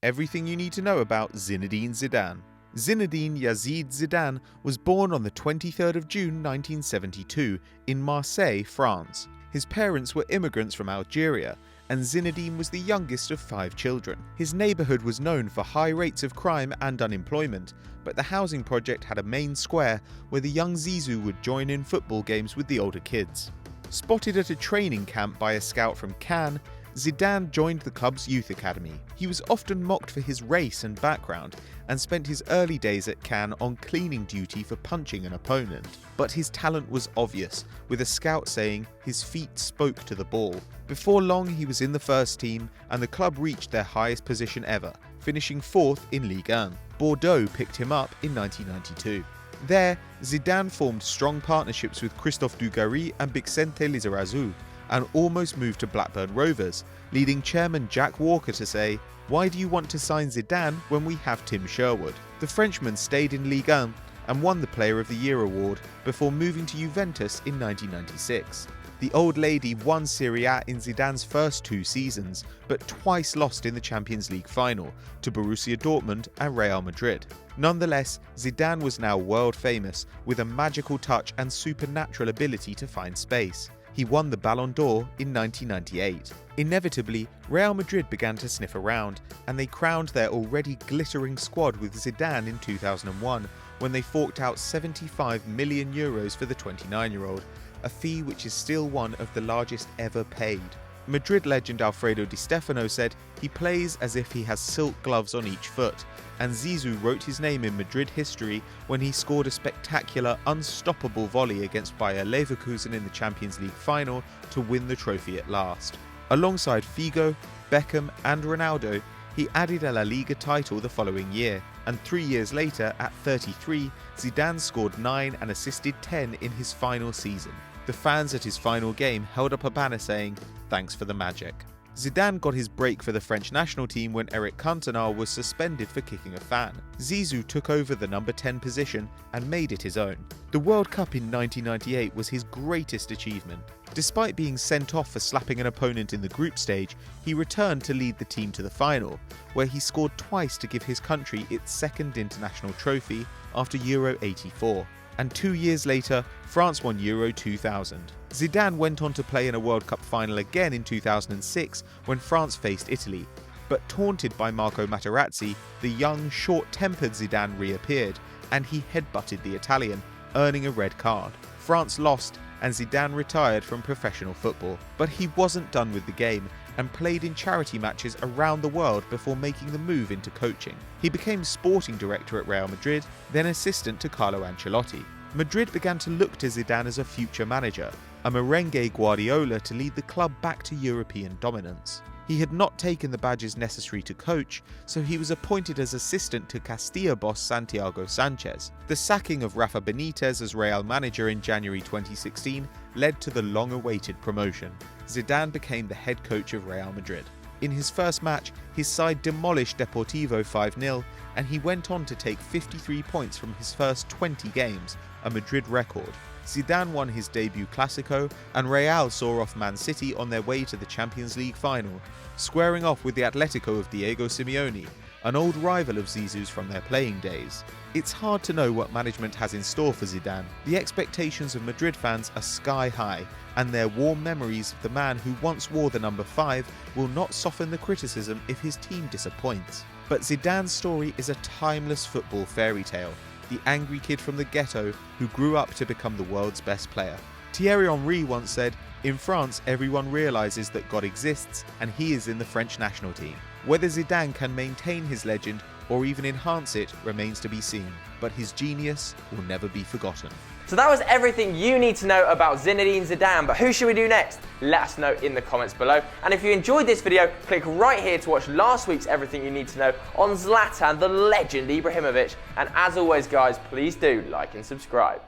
everything you need to know about Zinedine Zidane. Zinedine Zidane was born on the 23rd of June 1972 in Marseille, France. His parents were immigrants from Algeria, and Zinedine was the youngest of 5 children. His neighbourhood was known for high rates of crime and unemployment, but the housing project had a main square where the young Zizou would join in football games with the older kids. Spotted at a training camp by a scout from Cannes, Zidane joined the club's youth academy. He was often mocked for his race and background, and spent his early days at Cannes on cleaning duty for punching an opponent. But his talent was obvious, with a scout saying his feet spoke to the ball. Before long, he was in the first team, and the club reached their highest position ever, finishing 4th in Ligue 1. Bordeaux picked him up in 1992. There, Zidane formed strong partnerships with Christophe Dugarry and Bixente Lizarazu, and almost moved to Blackburn Rovers, leading chairman Jack Walker to say, "Why do you want to sign Zidane when we have Tim Sherwood?" The Frenchman stayed in Ligue 1 and won the Player of the Year award before moving to Juventus in 1996. The old lady won Serie A in Zidane's first 2 seasons, but twice lost in the Champions League final to Borussia Dortmund and Real Madrid. Nonetheless, Zidane was now world famous, with a magical touch and supernatural ability to find space. He won the Ballon d'Or in 1998. Inevitably, Real Madrid began to sniff around, and they crowned their already glittering squad with Zidane in 2001, when they forked out €75 million for the 29-year-old, a fee which is still one of the largest ever paid. Madrid legend Alfredo Di Stefano said he plays as if he has silk gloves on each foot, and Zizou wrote his name in Madrid history when he scored a spectacular, unstoppable volley against Bayer Leverkusen in the Champions League final to win the trophy at last. Alongside Figo, Beckham and Ronaldo, he added a La Liga title the following year, and 3 years later, at 33, Zidane scored 9 and assisted 10 in his final season. The fans at his final game held up a banner saying, "Thanks for the magic." Zidane got his break for the French national team when Eric Cantona was suspended for kicking a fan. Zizou took over the number 10 position and made it his own. The World Cup in 1998 was his greatest achievement. Despite being sent off for slapping an opponent in the group stage, he returned to lead the team to the final, where he scored twice to give his country its second international trophy after Euro '84. And 2 years later, France won Euro 2000. Zidane went on to play in a World Cup final again in 2006 when France faced Italy, but taunted by Marco Materazzi, the young, short-tempered Zidane reappeared, and he headbutted the Italian, earning a red card. France lost, and Zidane retired from professional football. But he wasn't done with the game, and played in charity matches around the world before making the move into coaching. He became sporting director at Real Madrid, then assistant to Carlo Ancelotti. Madrid began to look to Zidane as a future manager, a merengue Guardiola to lead the club back to European dominance. He had not taken the badges necessary to coach, so he was appointed as assistant to Castilla boss Santiago Sanchez. The sacking of Rafa Benitez as Real manager in January 2016 led to the long-awaited promotion. Zidane became the head coach of Real Madrid. In his first match, his side demolished Deportivo 5-0, and he went on to take 53 points from his first 20 games, a Madrid record. Zidane won his debut Clásico, and Real saw off Man City on their way to the Champions League final, squaring off with the Atletico of Diego Simeone, an old rival of Zizou's from their playing days. It's hard to know what management has in store for Zidane. The expectations of Madrid fans are sky high, and their warm memories of the man who once wore the number 5 will not soften the criticism if his team disappoints. But Zidane's story is a timeless football fairy tale, the angry kid from the ghetto who grew up to become the world's best player. Thierry Henry once said, "In France, everyone realizes that God exists, and he is in the French national team." Whether Zidane can maintain his legend or even enhance it remains to be seen, but his genius will never be forgotten. So that was everything you need to know about Zinedine Zidane, but who should we do next? Let us know in the comments below. And if you enjoyed this video, click right here to watch last week's Everything You Need to Know on Zlatan, the legend Ibrahimovic. And as always guys, please do like and subscribe.